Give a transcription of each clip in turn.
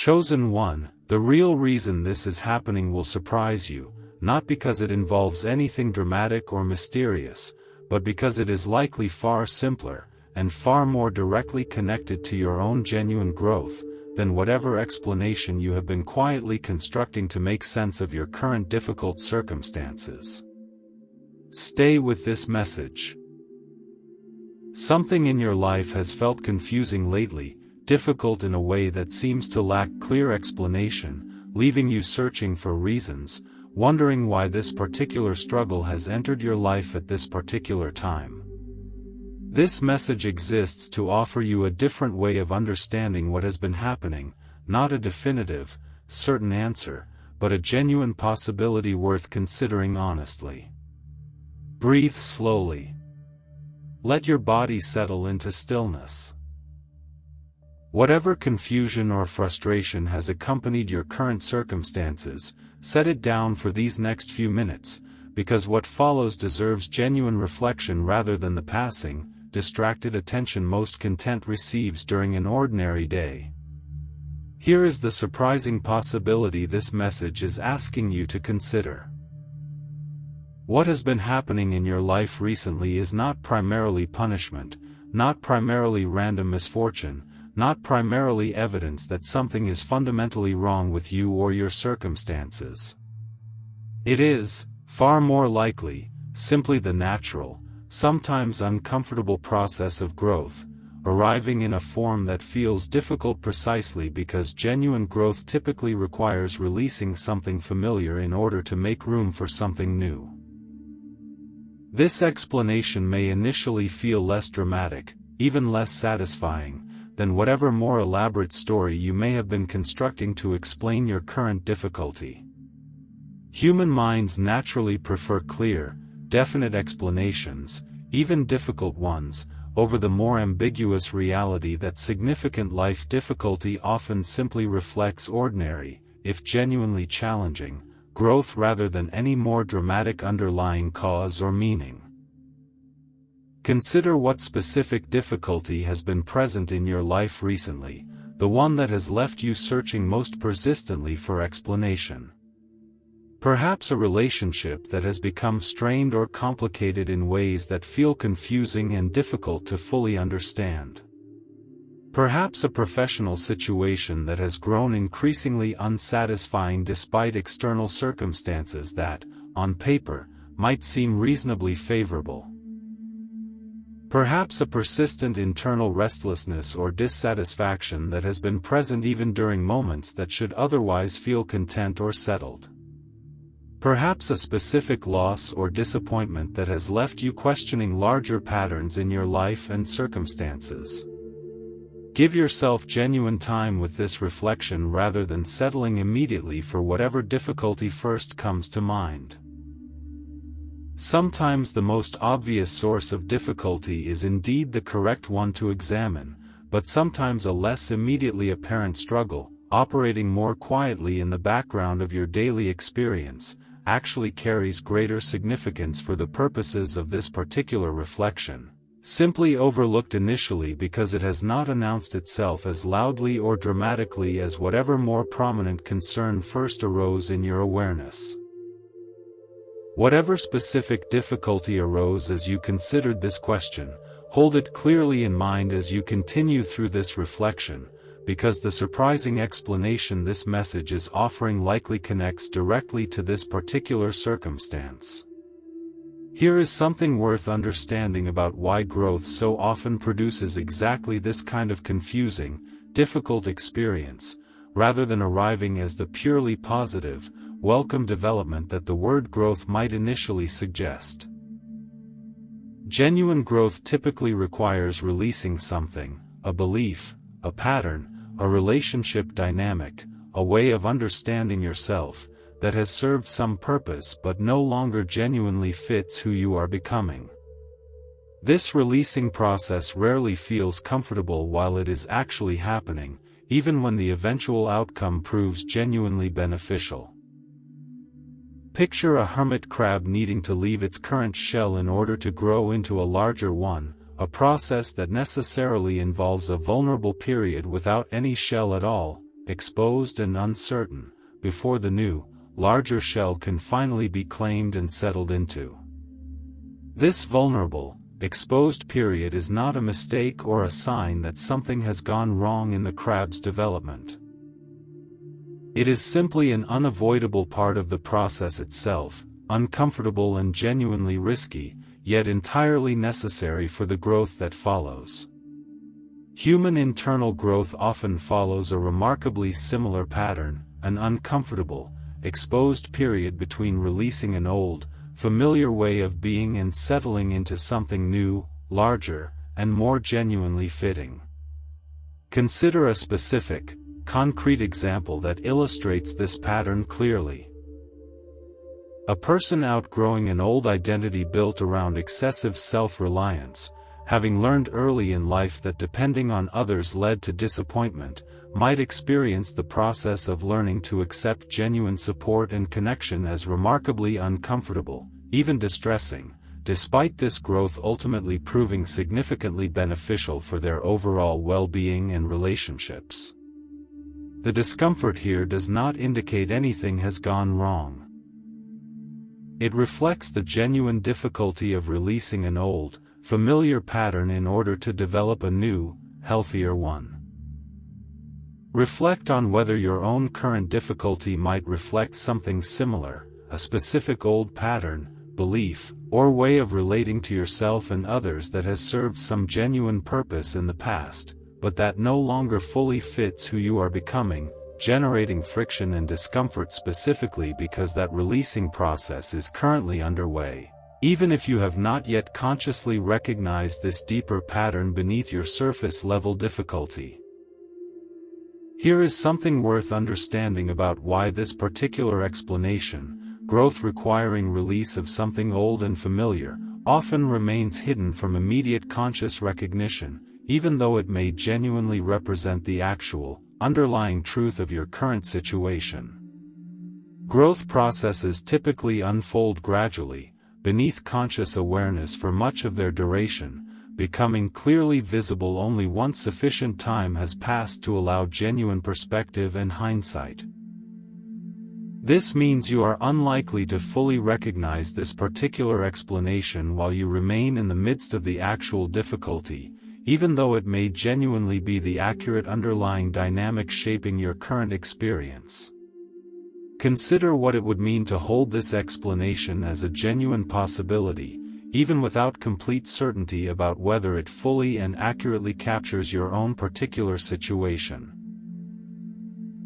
Chosen one, the real reason this is happening will surprise you, not because it involves anything dramatic or mysterious, but because it is likely far simpler, and far more directly connected to your own genuine growth, than whatever explanation you have been quietly constructing to make sense of your current difficult circumstances. Stay with this message. Something in your life has felt confusing lately, difficult in a way that seems to lack clear explanation, leaving you searching for reasons, wondering why this particular struggle has entered your life at this particular time. This message exists to offer you a different way of understanding what has been happening, not a definitive, certain answer, but a genuine possibility worth considering honestly. Breathe slowly. Let your body settle into stillness. Whatever confusion or frustration has accompanied your current circumstances, set it down for these next few minutes, because what follows deserves genuine reflection rather than the passing, distracted attention most content receives during an ordinary day. Here is the surprising possibility this message is asking you to consider. What has been happening in your life recently is not primarily punishment, not primarily random misfortune, not primarily evidence that something is fundamentally wrong with you or your circumstances. It is, far more likely, simply the natural, sometimes uncomfortable process of growth, arriving in a form that feels difficult precisely because genuine growth typically requires releasing something familiar in order to make room for something new. This explanation may initially feel less dramatic, even less satisfying, than whatever more elaborate story you may have been constructing to explain your current difficulty. Human minds naturally prefer clear, definite explanations, even difficult ones, over the more ambiguous reality that significant life difficulty often simply reflects ordinary, if genuinely challenging, growth rather than any more dramatic underlying cause or meaning. Consider what specific difficulty has been present in your life recently, the one that has left you searching most persistently for explanation. Perhaps a relationship that has become strained or complicated in ways that feel confusing and difficult to fully understand. Perhaps a professional situation that has grown increasingly unsatisfying despite external circumstances that, on paper, might seem reasonably favorable. Perhaps a persistent internal restlessness or dissatisfaction that has been present even during moments that should otherwise feel content or settled. Perhaps a specific loss or disappointment that has left you questioning larger patterns in your life and circumstances. Give yourself genuine time with this reflection rather than settling immediately for whatever difficulty first comes to mind. Sometimes the most obvious source of difficulty is indeed the correct one to examine, but sometimes a less immediately apparent struggle, operating more quietly in the background of your daily experience, actually carries greater significance for the purposes of this particular reflection, simply overlooked initially because it has not announced itself as loudly or dramatically as whatever more prominent concern first arose in your awareness. Whatever specific difficulty arose as you considered this question, hold it clearly in mind as you continue through this reflection, because the surprising explanation this message is offering likely connects directly to this particular circumstance. Here is something worth understanding about why growth so often produces exactly this kind of confusing, difficult experience, rather than arriving as the purely positive, welcome development that the word growth might initially suggest. Genuine growth typically requires releasing something, a belief, a pattern, a relationship dynamic, a way of understanding yourself, that has served some purpose but no longer genuinely fits who you are becoming. This releasing process rarely feels comfortable while it is actually happening, even when the eventual outcome proves genuinely beneficial. Picture a hermit crab needing to leave its current shell in order to grow into a larger one, a process that necessarily involves a vulnerable period without any shell at all, exposed and uncertain, before the new, larger shell can finally be claimed and settled into. This vulnerable, exposed period is not a mistake or a sign that something has gone wrong in the crab's development. It is simply an unavoidable part of the process itself, uncomfortable and genuinely risky, yet entirely necessary for the growth that follows. Human internal growth often follows a remarkably similar pattern, an uncomfortable, exposed period between releasing an old, familiar way of being and settling into something new, larger, and more genuinely fitting. Consider a specific, concrete example that illustrates this pattern clearly. A person outgrowing an old identity built around excessive self-reliance, having learned early in life that depending on others led to disappointment, might experience the process of learning to accept genuine support and connection as remarkably uncomfortable, even distressing, despite this growth ultimately proving significantly beneficial for their overall well-being and relationships. The discomfort here does not indicate anything has gone wrong. It reflects the genuine difficulty of releasing an old, familiar pattern in order to develop a new, healthier one. Reflect on whether your own current difficulty might reflect something similar, a specific old pattern, belief, or way of relating to yourself and others that has served some genuine purpose in the past, but that no longer fully fits who you are becoming, generating friction and discomfort specifically because that releasing process is currently underway, even if you have not yet consciously recognized this deeper pattern beneath your surface-level difficulty. Here is something worth understanding about why this particular explanation, growth requiring release of something old and familiar, often remains hidden from immediate conscious recognition, even though it may genuinely represent the actual, underlying truth of your current situation. Growth processes typically unfold gradually, beneath conscious awareness for much of their duration, becoming clearly visible only once sufficient time has passed to allow genuine perspective and hindsight. This means you are unlikely to fully recognize this particular explanation while you remain in the midst of the actual difficulty, even though it may genuinely be the accurate underlying dynamic shaping your current experience. Consider what it would mean to hold this explanation as a genuine possibility, even without complete certainty about whether it fully and accurately captures your own particular situation.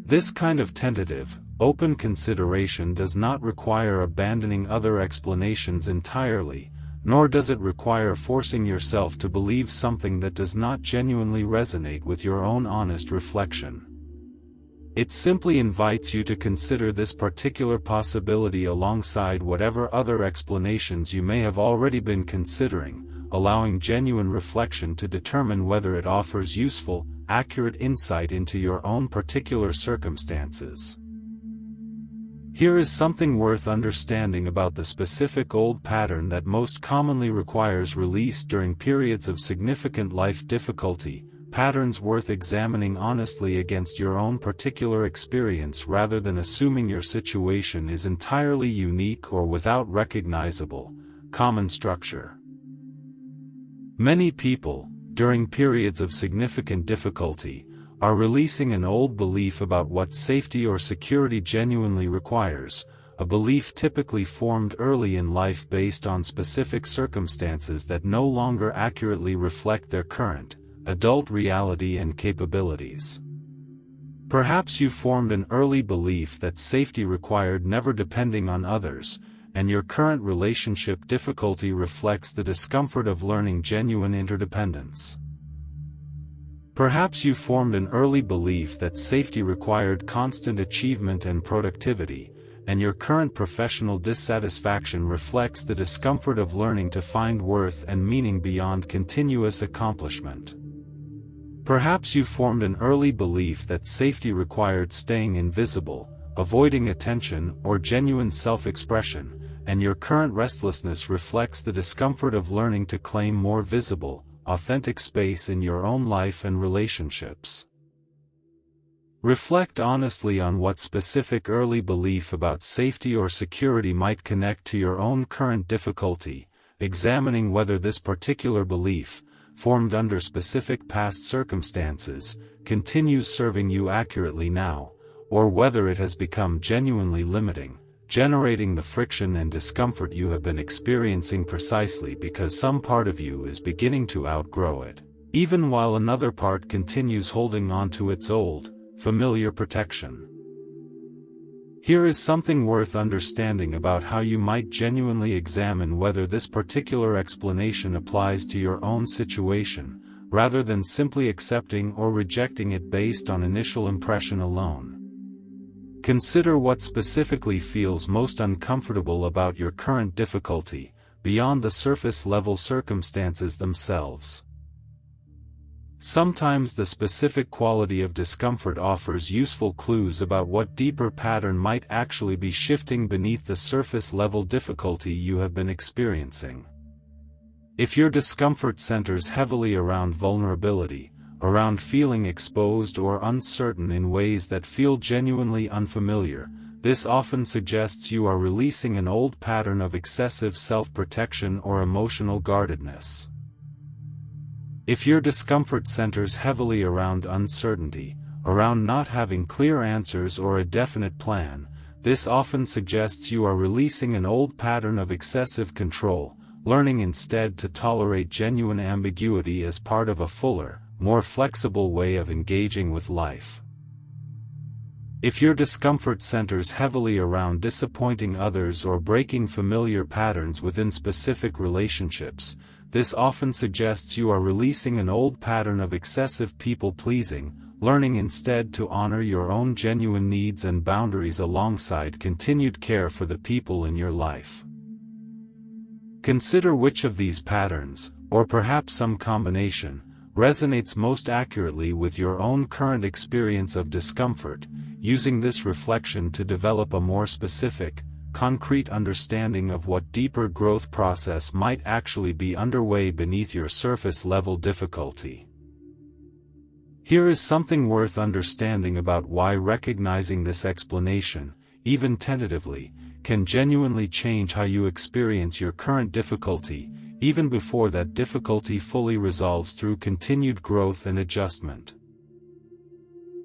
This kind of tentative, open consideration does not require abandoning other explanations entirely, nor does it require forcing yourself to believe something that does not genuinely resonate with your own honest reflection. It simply invites you to consider this particular possibility alongside whatever other explanations you may have already been considering, allowing genuine reflection to determine whether it offers useful, accurate insight into your own particular circumstances. Here is something worth understanding about the specific old pattern that most commonly requires release during periods of significant life difficulty, patterns worth examining honestly against your own particular experience rather than assuming your situation is entirely unique or without recognizable, common structure. Many people, during periods of significant difficulty, are releasing an old belief about what safety or security genuinely requires, a belief typically formed early in life based on specific circumstances that no longer accurately reflect their current, adult reality and capabilities. Perhaps you formed an early belief that safety required never depending on others, and your current relationship difficulty reflects the discomfort of learning genuine interdependence. Perhaps you formed an early belief that safety required constant achievement and productivity, and your current professional dissatisfaction reflects the discomfort of learning to find worth and meaning beyond continuous accomplishment. Perhaps you formed an early belief that safety required staying invisible, avoiding attention or genuine self-expression, and your current restlessness reflects the discomfort of learning to claim more visible, authentic space in your own life and relationships. Reflect honestly on what specific early belief about safety or security might connect to your own current difficulty, examining whether this particular belief, formed under specific past circumstances, continues serving you accurately now, or whether it has become genuinely limiting, generating the friction and discomfort you have been experiencing precisely because some part of you is beginning to outgrow it, even while another part continues holding on to its old, familiar protection. Here is something worth understanding about how you might genuinely examine whether this particular explanation applies to your own situation, rather than simply accepting or rejecting it based on initial impression alone. Consider what specifically feels most uncomfortable about your current difficulty, beyond the surface-level circumstances themselves. Sometimes the specific quality of discomfort offers useful clues about what deeper pattern might actually be shifting beneath the surface-level difficulty you have been experiencing. If your discomfort centers heavily around vulnerability, around feeling exposed or uncertain in ways that feel genuinely unfamiliar, this often suggests you are releasing an old pattern of excessive self-protection or emotional guardedness. If your discomfort centers heavily around uncertainty, around not having clear answers or a definite plan, this often suggests you are releasing an old pattern of excessive control, learning instead to tolerate genuine ambiguity as part of a fuller, more flexible way of engaging with life. If your discomfort centers heavily around disappointing others or breaking familiar patterns within specific relationships, this often suggests you are releasing an old pattern of excessive people-pleasing, learning instead to honor your own genuine needs and boundaries alongside continued care for the people in your life. Consider which of these patterns, or perhaps some combination, resonates most accurately with your own current experience of discomfort, using this reflection to develop a more specific, concrete understanding of what deeper growth process might actually be underway beneath your surface-level difficulty. Here is something worth understanding about why recognizing this explanation, even tentatively, can genuinely change how you experience your current difficulty, even before that difficulty fully resolves through continued growth and adjustment.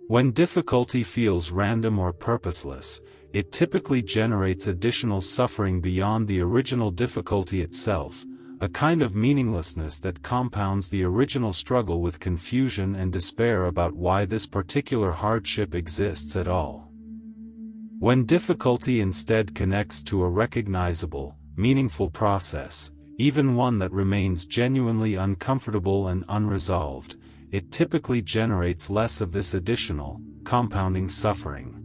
When difficulty feels random or purposeless, it typically generates additional suffering beyond the original difficulty itself, a kind of meaninglessness that compounds the original struggle with confusion and despair about why this particular hardship exists at all. When difficulty instead connects to a recognizable, meaningful process, even one that remains genuinely uncomfortable and unresolved, it typically generates less of this additional, compounding suffering.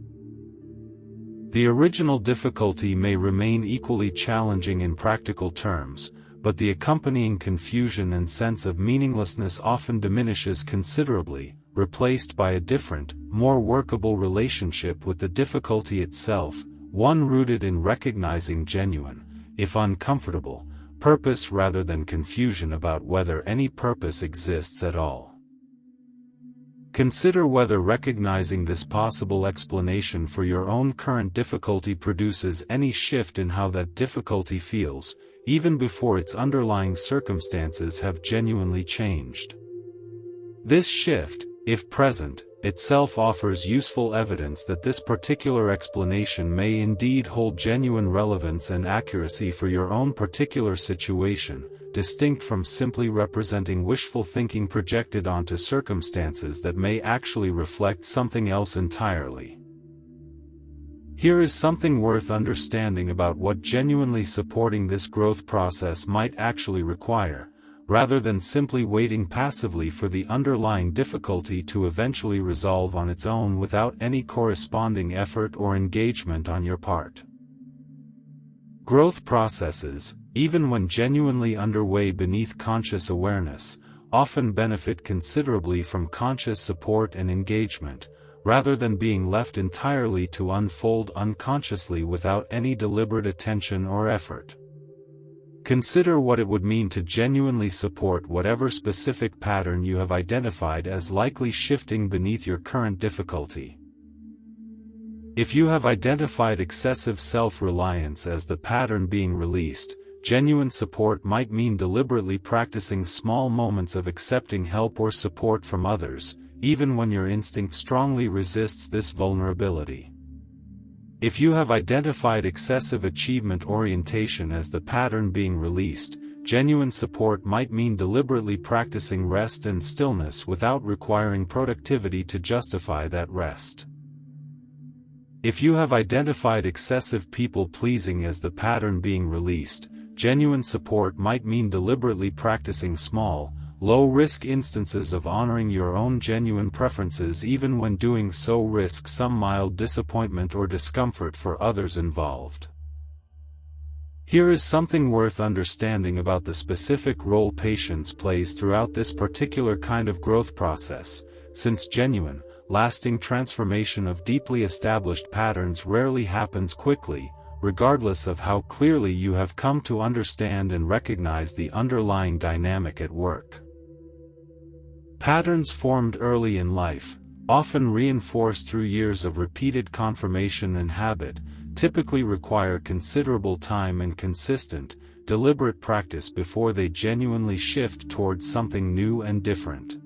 The original difficulty may remain equally challenging in practical terms, but the accompanying confusion and sense of meaninglessness often diminishes considerably, replaced by a different, more workable relationship with the difficulty itself, one rooted in recognizing genuine, if uncomfortable, purpose rather than confusion about whether any purpose exists at all. Consider whether recognizing this possible explanation for your own current difficulty produces any shift in how that difficulty feels, even before its underlying circumstances have genuinely changed. This shift, if present, itself offers useful evidence that this particular explanation may indeed hold genuine relevance and accuracy for your own particular situation, distinct from simply representing wishful thinking projected onto circumstances that may actually reflect something else entirely. Here is something worth understanding about what genuinely supporting this growth process might actually require, rather than simply waiting passively for the underlying difficulty to eventually resolve on its own without any corresponding effort or engagement on your part. Growth processes, even when genuinely underway beneath conscious awareness, often benefit considerably from conscious support and engagement, rather than being left entirely to unfold unconsciously without any deliberate attention or effort. Consider what it would mean to genuinely support whatever specific pattern you have identified as likely shifting beneath your current difficulty. If you have identified excessive self-reliance as the pattern being released, genuine support might mean deliberately practicing small moments of accepting help or support from others, even when your instinct strongly resists this vulnerability. If you have identified excessive achievement orientation as the pattern being released, genuine support might mean deliberately practicing rest and stillness without requiring productivity to justify that rest. If you have identified excessive people-pleasing as the pattern being released, genuine support might mean deliberately practicing small, low-risk instances of honoring your own genuine preferences even when doing so risks some mild disappointment or discomfort for others involved. Here is something worth understanding about the specific role patience plays throughout this particular kind of growth process, since genuine, lasting transformation of deeply established patterns rarely happens quickly, regardless of how clearly you have come to understand and recognize the underlying dynamic at work. Patterns formed early in life, often reinforced through years of repeated confirmation and habit, typically require considerable time and consistent, deliberate practice before they genuinely shift towards something new and different.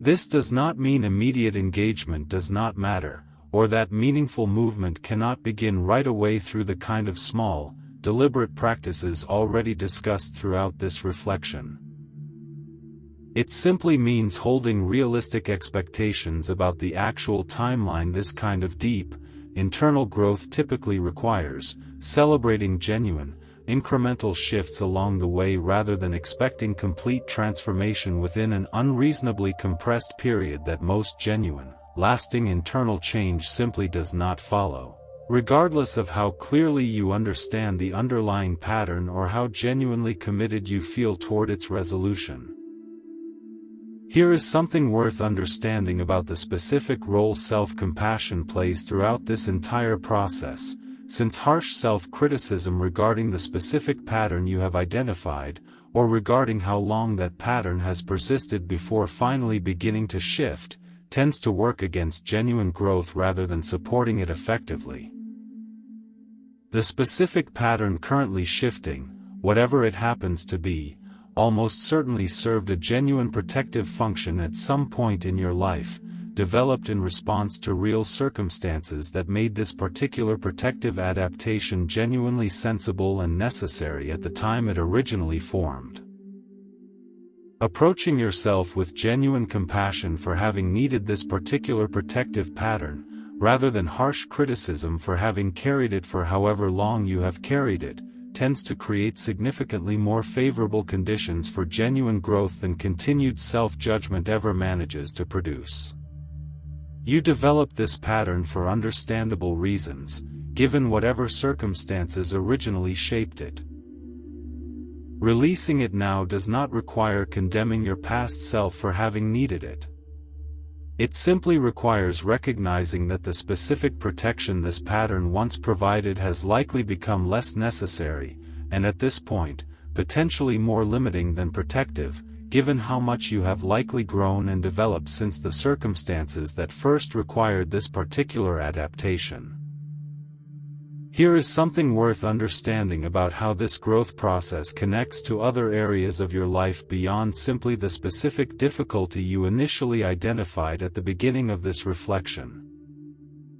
This does not mean immediate engagement does not matter, or that meaningful movement cannot begin right away through the kind of small, deliberate practices already discussed throughout this reflection. It simply means holding realistic expectations about the actual timeline this kind of deep, internal growth typically requires, celebrating genuine, incremental shifts along the way rather than expecting complete transformation within an unreasonably compressed period that most genuine, lasting internal change simply does not follow, regardless of how clearly you understand the underlying pattern or how genuinely committed you feel toward its resolution. Here is something worth understanding about the specific role self-compassion plays throughout this entire process, since harsh self-criticism regarding the specific pattern you have identified, or regarding how long that pattern has persisted before finally beginning to shift, tends to work against genuine growth rather than supporting it effectively. The specific pattern currently shifting, whatever it happens to be, almost certainly served a genuine protective function at some point in your life, developed in response to real circumstances that made this particular protective adaptation genuinely sensible and necessary at the time it originally formed. Approaching yourself with genuine compassion for having needed this particular protective pattern, rather than harsh criticism for having carried it for however long you have carried it, tends to create significantly more favorable conditions for genuine growth than continued self-judgment ever manages to produce. You developed this pattern for understandable reasons, given whatever circumstances originally shaped it. Releasing it now does not require condemning your past self for having needed it. It simply requires recognizing that the specific protection this pattern once provided has likely become less necessary, and at this point, potentially more limiting than protective, given how much you have likely grown and developed since the circumstances that first required this particular adaptation. Here is something worth understanding about how this growth process connects to other areas of your life beyond simply the specific difficulty you initially identified at the beginning of this reflection.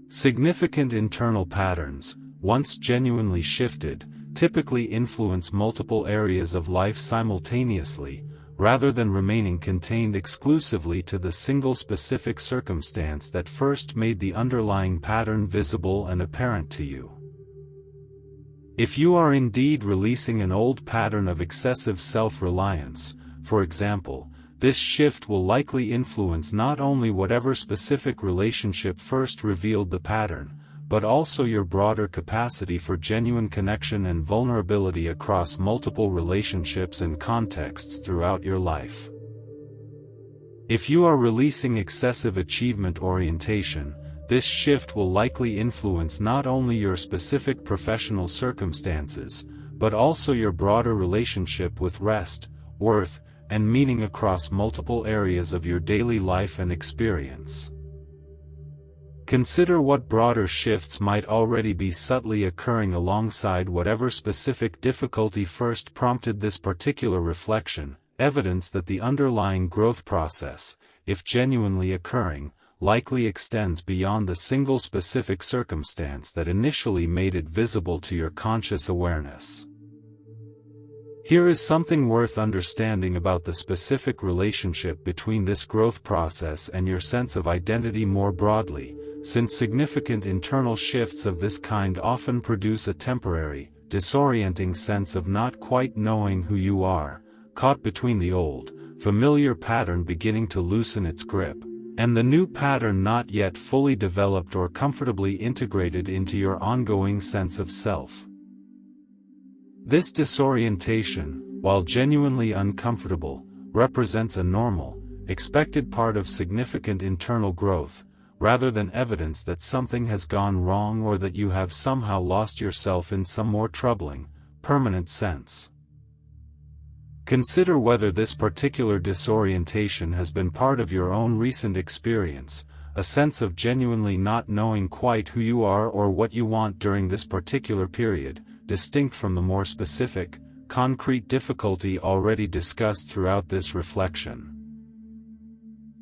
Significant internal patterns, once genuinely shifted, typically influence multiple areas of life simultaneously, rather than remaining contained exclusively to the single specific circumstance that first made the underlying pattern visible and apparent to you. If you are indeed releasing an old pattern of excessive self-reliance, for example, this shift will likely influence not only whatever specific relationship first revealed the pattern, but also your broader capacity for genuine connection and vulnerability across multiple relationships and contexts throughout your life. If you are releasing excessive achievement orientation, this shift will likely influence not only your specific professional circumstances, but also your broader relationship with rest, worth, and meaning across multiple areas of your daily life and experience. Consider what broader shifts might already be subtly occurring alongside whatever specific difficulty first prompted this particular reflection, evidence that the underlying growth process, if genuinely occurring, likely extends beyond the single specific circumstance that initially made it visible to your conscious awareness. Here is something worth understanding about the specific relationship between this growth process and your sense of identity more broadly, since significant internal shifts of this kind often produce a temporary, disorienting sense of not quite knowing who you are, caught between the old, familiar pattern beginning to loosen its grip, and the new pattern not yet fully developed or comfortably integrated into your ongoing sense of self. This disorientation, while genuinely uncomfortable, represents a normal, expected part of significant internal growth, rather than evidence that something has gone wrong or that you have somehow lost yourself in some more troubling, permanent sense. Consider whether this particular disorientation has been part of your own recent experience, a sense of genuinely not knowing quite who you are or what you want during this particular period, distinct from the more specific, concrete difficulty already discussed throughout this reflection.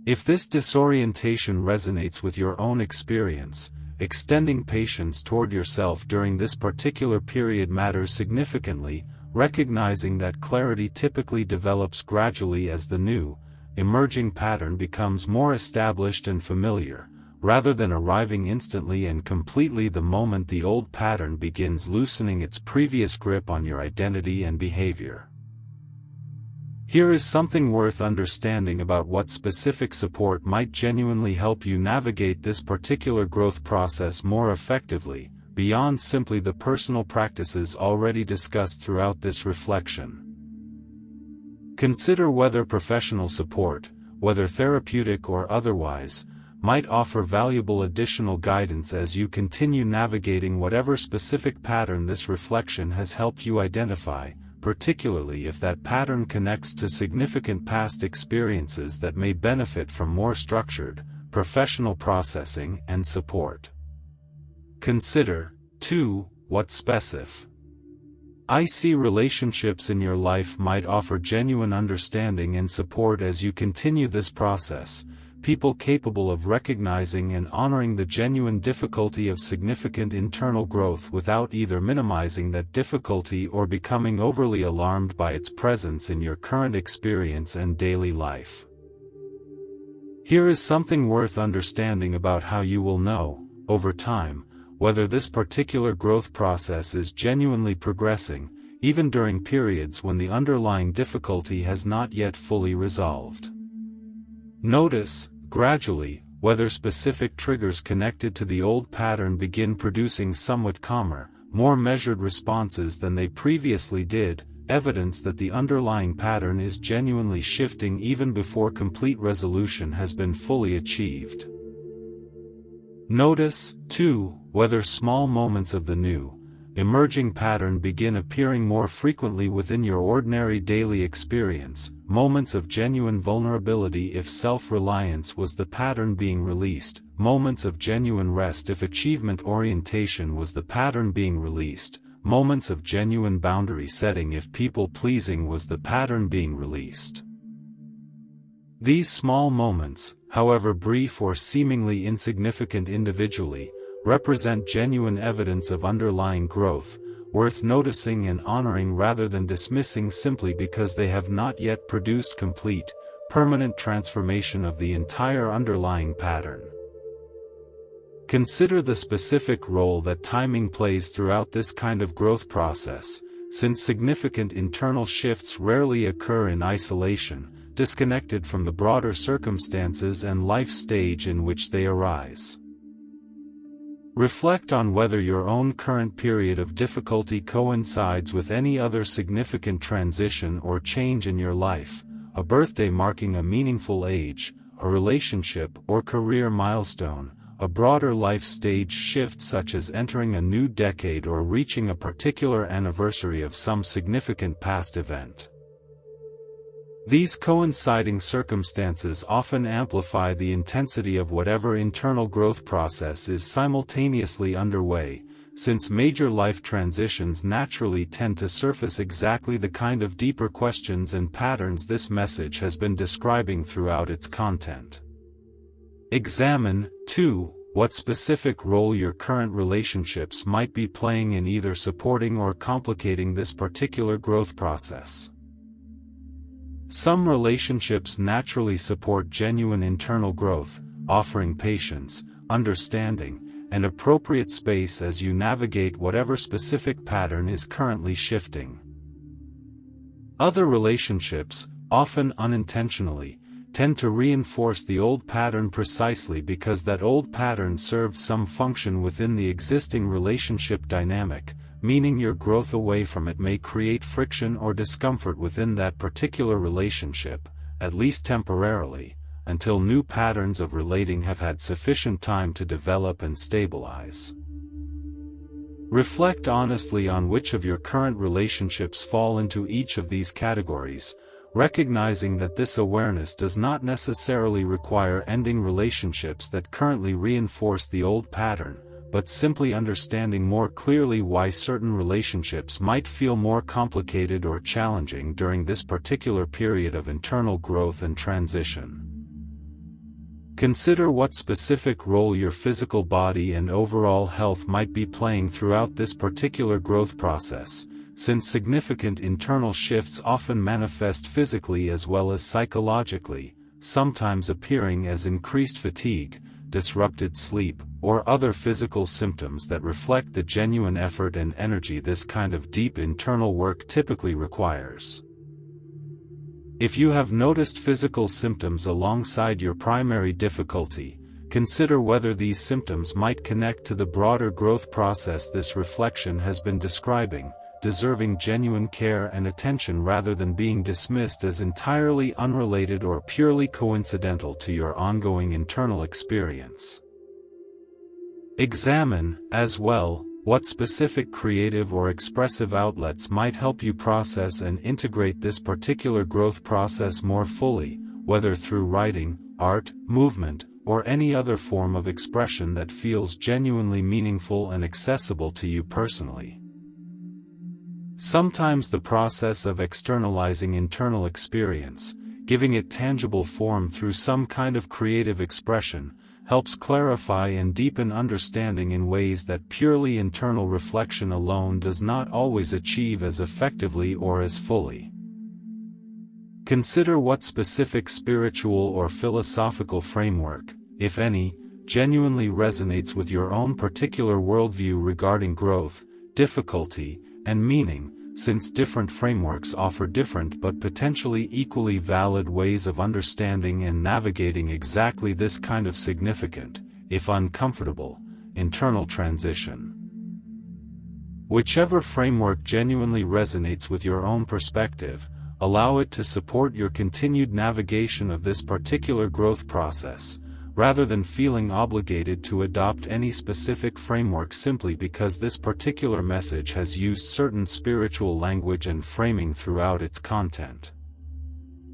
If this disorientation resonates with your own experience, extending patience toward yourself during this particular period matters significantly, recognizing that clarity typically develops gradually as the new, emerging pattern becomes more established and familiar, rather than arriving instantly and completely the moment the old pattern begins loosening its previous grip on your identity and behavior. Here is something worth understanding about what specific support might genuinely help you navigate this particular growth process more effectively, beyond simply the personal practices already discussed throughout this reflection. Consider whether professional support, whether therapeutic or otherwise, might offer valuable additional guidance as you continue navigating whatever specific pattern this reflection has helped you identify, particularly if that pattern connects to significant past experiences that may benefit from more structured, professional processing and support. Consider, too, what specific relationships in your life might offer genuine understanding and support as you continue this process, people capable of recognizing and honoring the genuine difficulty of significant internal growth without either minimizing that difficulty or becoming overly alarmed by its presence in your current experience and daily life. Here is something worth understanding about how you will know, over time, whether this particular growth process is genuinely progressing, even during periods when the underlying difficulty has not yet fully resolved. Notice, gradually, whether specific triggers connected to the old pattern begin producing somewhat calmer, more measured responses than they previously did, evidence that the underlying pattern is genuinely shifting even before complete resolution has been fully achieved. Notice, too, whether small moments of the new, emerging pattern begin appearing more frequently within your ordinary daily experience, moments of genuine vulnerability if self-reliance was the pattern being released, moments of genuine rest if achievement orientation was the pattern being released, moments of genuine boundary setting if people-pleasing was the pattern being released. These small moments, however brief or seemingly insignificant individually, represent genuine evidence of underlying growth, worth noticing and honoring rather than dismissing simply because they have not yet produced complete, permanent transformation of the entire underlying pattern. Consider the specific role that timing plays throughout this kind of growth process, since significant internal shifts rarely occur in isolation, disconnected from the broader circumstances and life stage in which they arise. Reflect on whether your own current period of difficulty coincides with any other significant transition or change in your life, a birthday marking a meaningful age, a relationship or career milestone, a broader life stage shift such as entering a new decade or reaching a particular anniversary of some significant past event. These coinciding circumstances often amplify the intensity of whatever internal growth process is simultaneously underway, since major life transitions naturally tend to surface exactly the kind of deeper questions and patterns this message has been describing throughout its content. Examine, too, what specific role your current relationships might be playing in either supporting or complicating this particular growth process. Some relationships naturally support genuine internal growth, offering patience, understanding, and appropriate space as you navigate whatever specific pattern is currently shifting. Other relationships, often unintentionally, tend to reinforce the old pattern precisely because that old pattern served some function within the existing relationship dynamic, meaning your growth away from it may create friction or discomfort within that particular relationship, at least temporarily, until new patterns of relating have had sufficient time to develop and stabilize. Reflect honestly on which of your current relationships fall into each of these categories, recognizing that this awareness does not necessarily require ending relationships that currently reinforce the old pattern, but simply understanding more clearly why certain relationships might feel more complicated or challenging during this particular period of internal growth and transition. Consider what specific role your physical body and overall health might be playing throughout this particular growth process, since significant internal shifts often manifest physically as well as psychologically, sometimes appearing as increased fatigue, disrupted sleep, or other physical symptoms that reflect the genuine effort and energy this kind of deep internal work typically requires. If you have noticed physical symptoms alongside your primary difficulty, consider whether these symptoms might connect to the broader growth process this reflection has been describing, deserving genuine care and attention rather than being dismissed as entirely unrelated or purely coincidental to your ongoing internal experience. Examine, as well, what specific creative or expressive outlets might help you process and integrate this particular growth process more fully, whether through writing, art, movement, or any other form of expression that feels genuinely meaningful and accessible to you personally. Sometimes the process of externalizing internal experience, giving it tangible form through some kind of creative expression, helps clarify and deepen understanding in ways that purely internal reflection alone does not always achieve as effectively or as fully. Consider what specific spiritual or philosophical framework, if any, genuinely resonates with your own particular worldview regarding growth, difficulty, and meaning, since different frameworks offer different but potentially equally valid ways of understanding and navigating exactly this kind of significant, if uncomfortable, internal transition. Whichever framework genuinely resonates with your own perspective, allow it to support your continued navigation of this particular growth process, rather than feeling obligated to adopt any specific framework simply because this particular message has used certain spiritual language and framing throughout its content.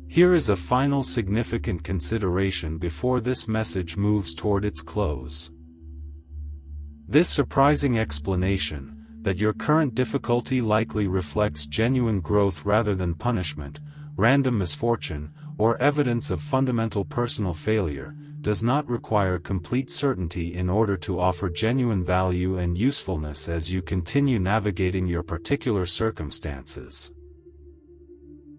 Here is a final significant consideration before this message moves toward its close. This surprising explanation, that your current difficulty likely reflects genuine growth rather than punishment, random misfortune, or evidence of fundamental personal failure, does not require complete certainty in order to offer genuine value and usefulness as you continue navigating your particular circumstances.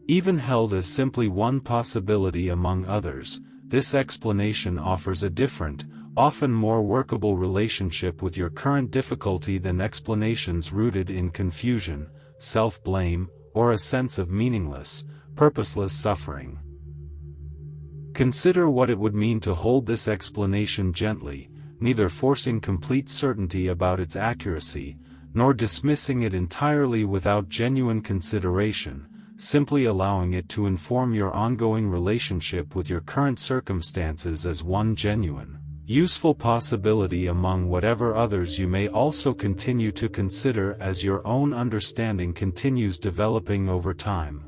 Even held as simply one possibility among others, this explanation offers a different, often more workable relationship with your current difficulty than explanations rooted in confusion, self-blame, or a sense of meaningless, purposeless suffering. Consider what it would mean to hold this explanation gently, neither forcing complete certainty about its accuracy, nor dismissing it entirely without genuine consideration, simply allowing it to inform your ongoing relationship with your current circumstances as one genuine, useful possibility among whatever others you may also continue to consider as your own understanding continues developing over time.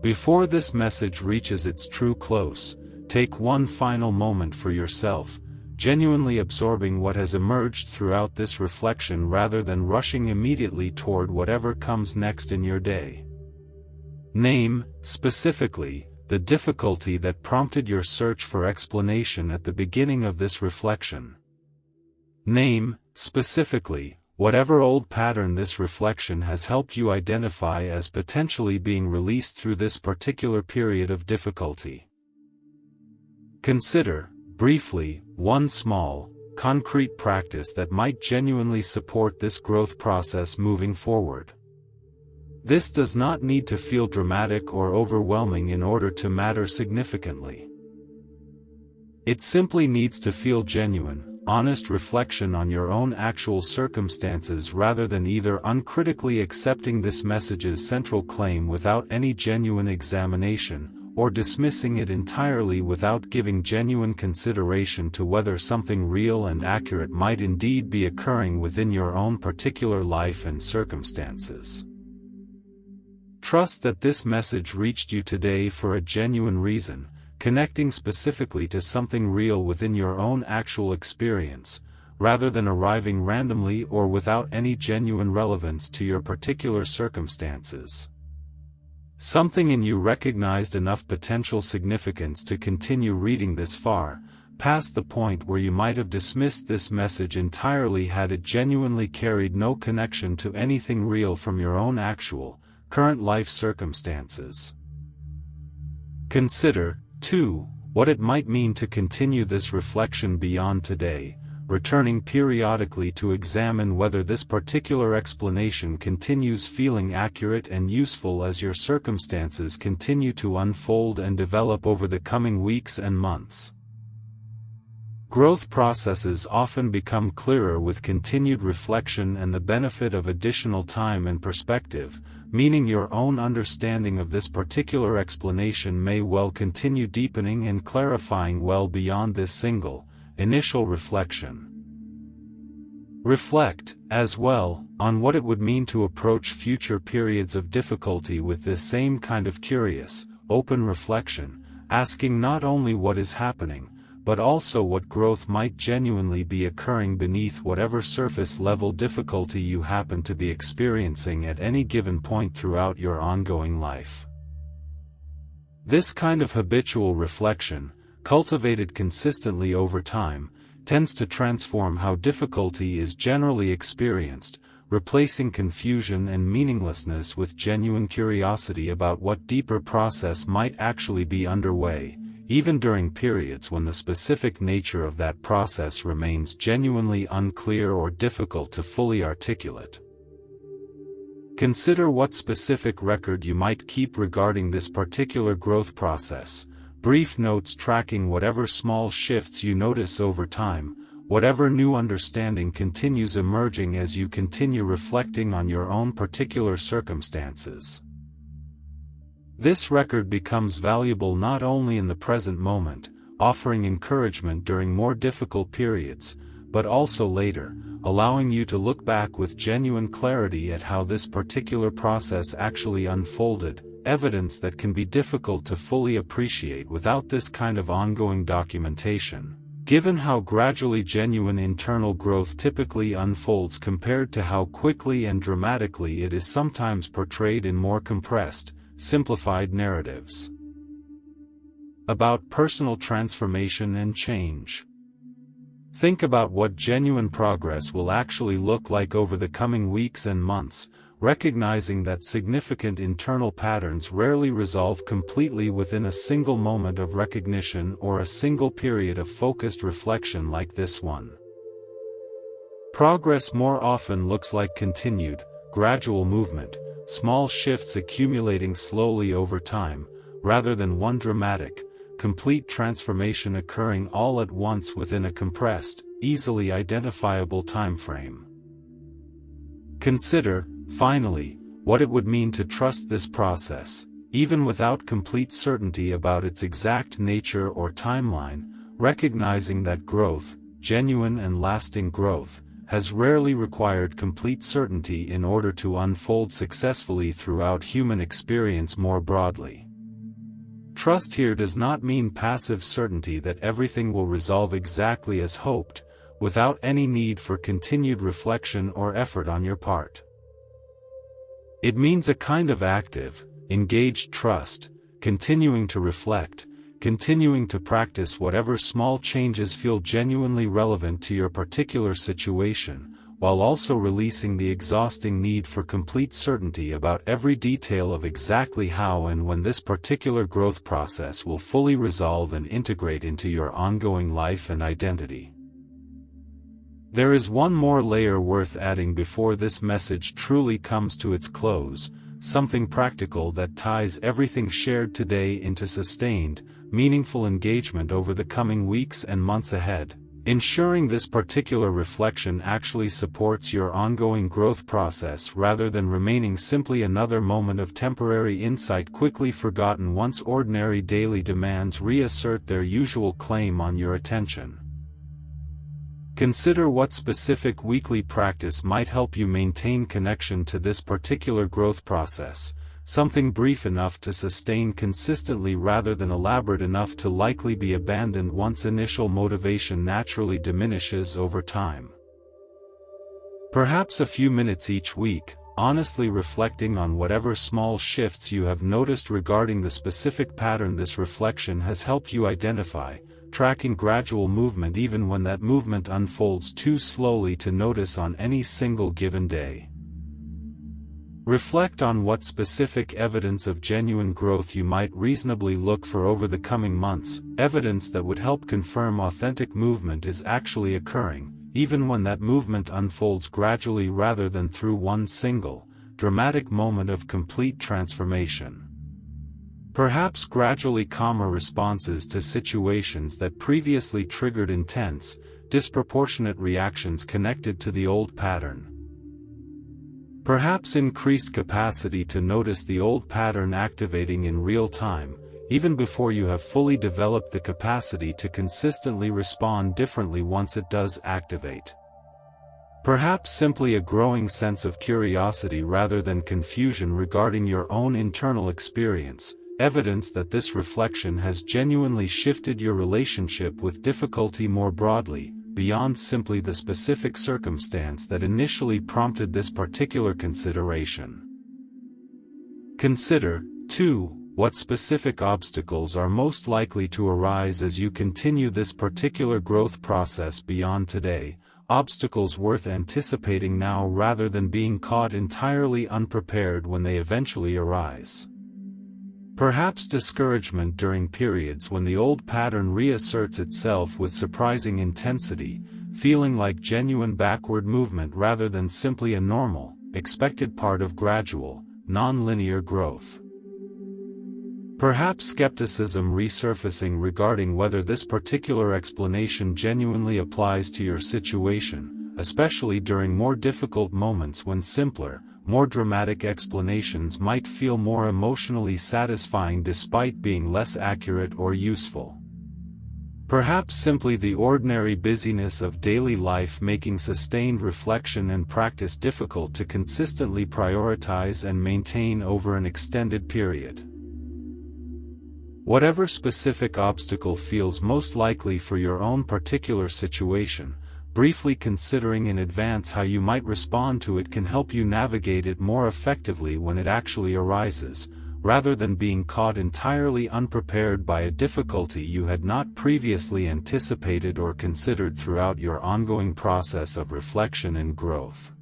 Before this message reaches its true close, take one final moment for yourself, genuinely absorbing what has emerged throughout this reflection rather than rushing immediately toward whatever comes next in your day. Name, specifically, the difficulty that prompted your search for explanation at the beginning of this reflection. Name, specifically, whatever old pattern this reflection has helped you identify as potentially being released through this particular period of difficulty. Consider, briefly, one small, concrete practice that might genuinely support this growth process moving forward. This does not need to feel dramatic or overwhelming in order to matter significantly. It simply needs to feel genuine, honest reflection on your own actual circumstances rather than either uncritically accepting this message's central claim without any genuine examination, or dismissing it entirely without giving genuine consideration to whether something real and accurate might indeed be occurring within your own particular life and circumstances. Trust that this message reached you today for a genuine reason, connecting specifically to something real within your own actual experience, rather than arriving randomly or without any genuine relevance to your particular circumstances. Something in you recognized enough potential significance to continue reading this far, past the point where you might have dismissed this message entirely had it genuinely carried no connection to anything real from your own actual, current life circumstances. Consider, too, what it might mean to continue this reflection beyond today, returning periodically to examine whether this particular explanation continues feeling accurate and useful as your circumstances continue to unfold and develop over the coming weeks and months. Growth processes often become clearer with continued reflection and the benefit of additional time and perspective, meaning your own understanding of this particular explanation may well continue deepening and clarifying well beyond this single, initial reflection. Reflect, as well, on what it would mean to approach future periods of difficulty with this same kind of curious, open reflection, asking not only what is happening, but also what growth might genuinely be occurring beneath whatever surface-level difficulty you happen to be experiencing at any given point throughout your ongoing life. This kind of habitual reflection, cultivated consistently over time, tends to transform how difficulty is generally experienced, replacing confusion and meaninglessness with genuine curiosity about what deeper process might actually be underway, even during periods when the specific nature of that process remains genuinely unclear or difficult to fully articulate. Consider what specific record you might keep regarding this particular growth process, brief notes tracking whatever small shifts you notice over time, whatever new understanding continues emerging as you continue reflecting on your own particular circumstances. This record becomes valuable not only in the present moment, offering encouragement during more difficult periods, but also later, allowing you to look back with genuine clarity at how this particular process actually unfolded, evidence that can be difficult to fully appreciate without this kind of ongoing documentation, given how gradually genuine internal growth typically unfolds compared to how quickly and dramatically it is sometimes portrayed in more compressed, simplified narratives. About personal transformation and change. Think about what genuine progress will actually look like over the coming weeks and months, recognizing that significant internal patterns rarely resolve completely within a single moment of recognition or a single period of focused reflection like this one. Progress more often looks like continued, gradual movement, small shifts accumulating slowly over time, rather than one dramatic, complete transformation occurring all at once within a compressed, easily identifiable time frame. Consider, finally, what it would mean to trust this process, even without complete certainty about its exact nature or timeline, recognizing that growth, genuine and lasting growth, has rarely required complete certainty in order to unfold successfully throughout human experience more broadly. Trust here does not mean passive certainty that everything will resolve exactly as hoped, without any need for continued reflection or effort on your part. It means a kind of active, engaged trust, continuing to reflect, continuing to practice whatever small changes feel genuinely relevant to your particular situation, while also releasing the exhausting need for complete certainty about every detail of exactly how and when this particular growth process will fully resolve and integrate into your ongoing life and identity. There is one more layer worth adding before this message truly comes to its close, something practical that ties everything shared today into sustained, meaningful engagement over the coming weeks and months ahead. Ensuring this particular reflection actually supports your ongoing growth process rather than remaining simply another moment of temporary insight quickly forgotten once ordinary daily demands reassert their usual claim on your attention. Consider what specific weekly practice might help you maintain connection to this particular growth process, something brief enough to sustain consistently rather than elaborate enough to likely be abandoned once initial motivation naturally diminishes over time. Perhaps a few minutes each week, honestly reflecting on whatever small shifts you have noticed regarding the specific pattern this reflection has helped you identify, tracking gradual movement even when that movement unfolds too slowly to notice on any single given day. Reflect on what specific evidence of genuine growth you might reasonably look for over the coming months, evidence that would help confirm authentic movement is actually occurring, even when that movement unfolds gradually rather than through one single, dramatic moment of complete transformation. Perhaps gradually calmer responses to situations that previously triggered intense, disproportionate reactions connected to the old pattern. Perhaps increased capacity to notice the old pattern activating in real time, even before you have fully developed the capacity to consistently respond differently once it does activate. Perhaps simply a growing sense of curiosity rather than confusion regarding your own internal experience, evidence that this reflection has genuinely shifted your relationship with difficulty more broadly, beyond simply the specific circumstance that initially prompted this particular consideration. Consider, too, what specific obstacles are most likely to arise as you continue this particular growth process beyond today, obstacles worth anticipating now rather than being caught entirely unprepared when they eventually arise. Perhaps discouragement during periods when the old pattern reasserts itself with surprising intensity, feeling like genuine backward movement rather than simply a normal, expected part of gradual, non-linear growth. Perhaps skepticism resurfacing regarding whether this particular explanation genuinely applies to your situation, especially during more difficult moments when simpler, more dramatic explanations might feel more emotionally satisfying despite being less accurate or useful. Perhaps simply the ordinary busyness of daily life making sustained reflection and practice difficult to consistently prioritize and maintain over an extended period. Whatever specific obstacle feels most likely for your own particular situation, briefly considering in advance how you might respond to it can help you navigate it more effectively when it actually arises, rather than being caught entirely unprepared by a difficulty you had not previously anticipated or considered throughout your ongoing process of reflection and growth.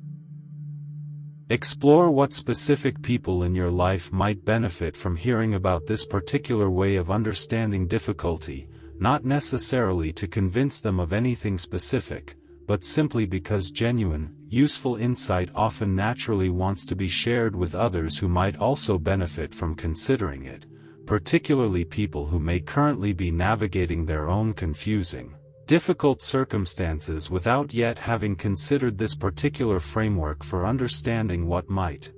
Explore what specific people in your life might benefit from hearing about this particular way of understanding difficulty, not necessarily to convince them of anything specific, but simply because genuine, useful insight often naturally wants to be shared with others who might also benefit from considering it, particularly people who may currently be navigating their own confusing, difficult circumstances without yet having considered this particular framework for understanding what might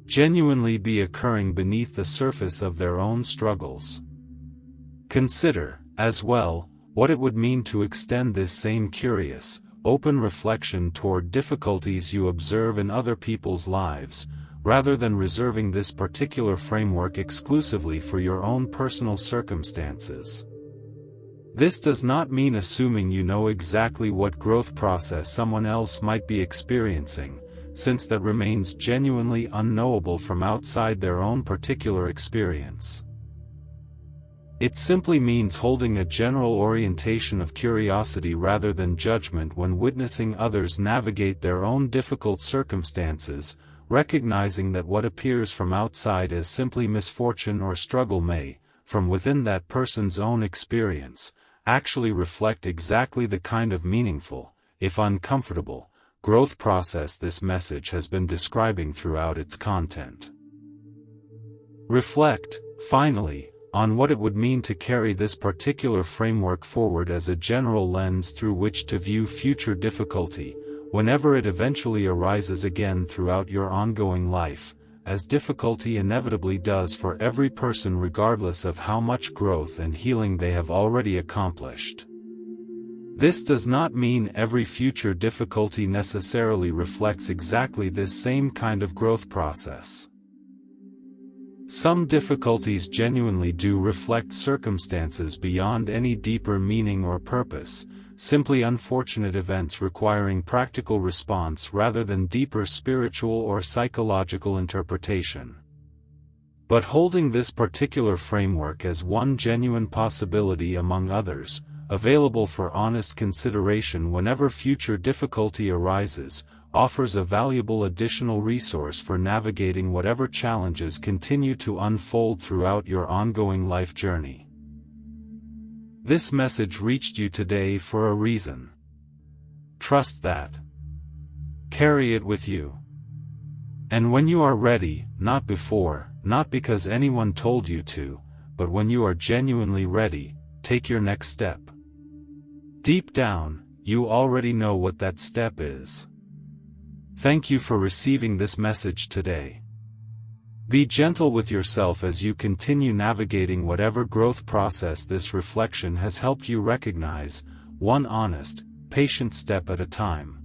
genuinely be occurring beneath the surface of their own struggles. Consider, as well, what it would mean to extend this same curious, open reflection toward difficulties you observe in other people's lives, rather than reserving this particular framework exclusively for your own personal circumstances. This does not mean assuming you know exactly what growth process someone else might be experiencing, since that remains genuinely unknowable from outside their own particular experience. It simply means holding a general orientation of curiosity rather than judgment when witnessing others navigate their own difficult circumstances, recognizing that what appears from outside as simply misfortune or struggle may, from within that person's own experience, actually reflect exactly the kind of meaningful, if uncomfortable, growth process this message has been describing throughout its content. Reflect, finally, on what it would mean to carry this particular framework forward as a general lens through which to view future difficulty, whenever it eventually arises again throughout your ongoing life, as difficulty inevitably does for every person regardless of how much growth and healing they have already accomplished. This does not mean every future difficulty necessarily reflects exactly this same kind of growth process. Some difficulties genuinely do reflect circumstances beyond any deeper meaning or purpose, simply unfortunate events requiring practical response rather than deeper spiritual or psychological interpretation. But holding this particular framework as one genuine possibility among others, available for honest consideration whenever future difficulty arises, offers a valuable additional resource for navigating whatever challenges continue to unfold throughout your ongoing life journey. This message reached you today for a reason. Trust that. Carry it with you. And when you are ready, not before, not because anyone told you to, but when you are genuinely ready, take your next step. Deep down, you already know what that step is. Thank you for receiving this message today. Be gentle with yourself as you continue navigating whatever growth process this reflection has helped you recognize, one honest, patient step at a time.